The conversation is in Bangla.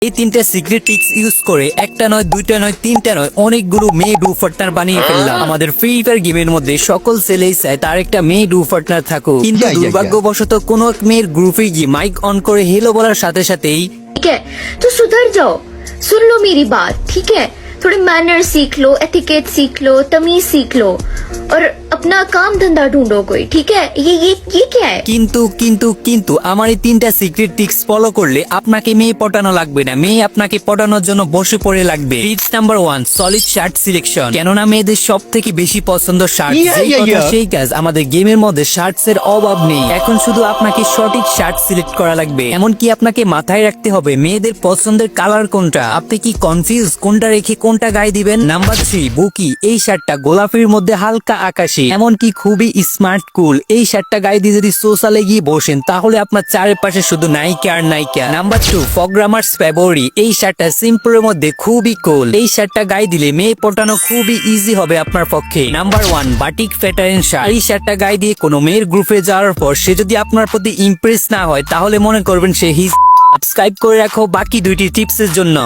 এই তিনটা সিক্রেট ট্রিক্স ইউজ করে একটা নয় দুইটা নয় তিনটা নয় অনেকগুলো মেয়ে ডু পার্টনার বানিয়ে ফেললাম। আমাদের ফ্রি ফায়ার গেমের মধ্যে সকল ছেলেই চায় তার একটা মেয়ে ডু পার্টনার থাকুক, কিন্তু দুর্ভাগ্যবশত কোনো এক মেয়ের গ্রুপে গিয়ে মাইক অন করে হেলো বলার সাথে সাথেই ठीक है तो सुधर जाओ, सुन लो मेरी बात, ठीक है। थोड़े मैनर सीख लो, एटिकेट सीख लो, तमीज सीख लो और अपना काम धंधा ढूंढो कोई, ठीक है। ये क्या है? কিন্তু কিন্তু কিন্তু আমার এই তিনটা সিক্রেট ট্রিক্স ফলো করলে আপনাকে মেয়ে পটানো লাগবে না, মেয়ে আপনাকে পটানোর জন্য বসে পড়ে লাগবে। Tips number 1, solid shirt selection. কেননা মেয়েদের সব থেকে বেশি পছন্দ শার্ট, সেই কাজ আমাদের গেমের মধ্যে শার্টস এর অভাব নেই। এখন শুধু আপনাকে সঠিক শার্ট সিলেক্ট করা লাগবে, এমনকি আপনাকে মাথায় রাখতে হবে মেয়েদের পছন্দের কালার কোনটা। আপনি কি কনফিউজ কোনটা রেখে কোনটা গায়ে দিবেন? নাম্বার 3, বুকি। এই শার্টটা গোলাপির মধ্যে হালকা আকাশি, এমনকি খুবই স্মার্ট কুল। এই শার্টটা গায়ে দিয়ে যদি সোশ্যালে গিয়ে বসেন তাহলে আপনার চারপাশে শুধু নায়িকা আর নায়িকা। নাম্বার 2, ফগ্রামার্স ফেভারি। এই শার্টটা সিম্পলের মধ্যে খুবই কুল। এই শার্টটা গায়ে দিলে মেয়ে পটানো খুবই ইজি হবে আপনার পক্ষে। Number 1, batik pattern shirt. এই শার্টটা গায়ে দিয়ে কোনো মেয়ের গ্রুপে যাওয়ার পর সে যদি আপনার প্রতি ইমপ্রেস না হয় তাহলে মনে করবেন সে সাবস্ক্রাইব করে রাখো বাকি দুইটি টিপসের জন্য।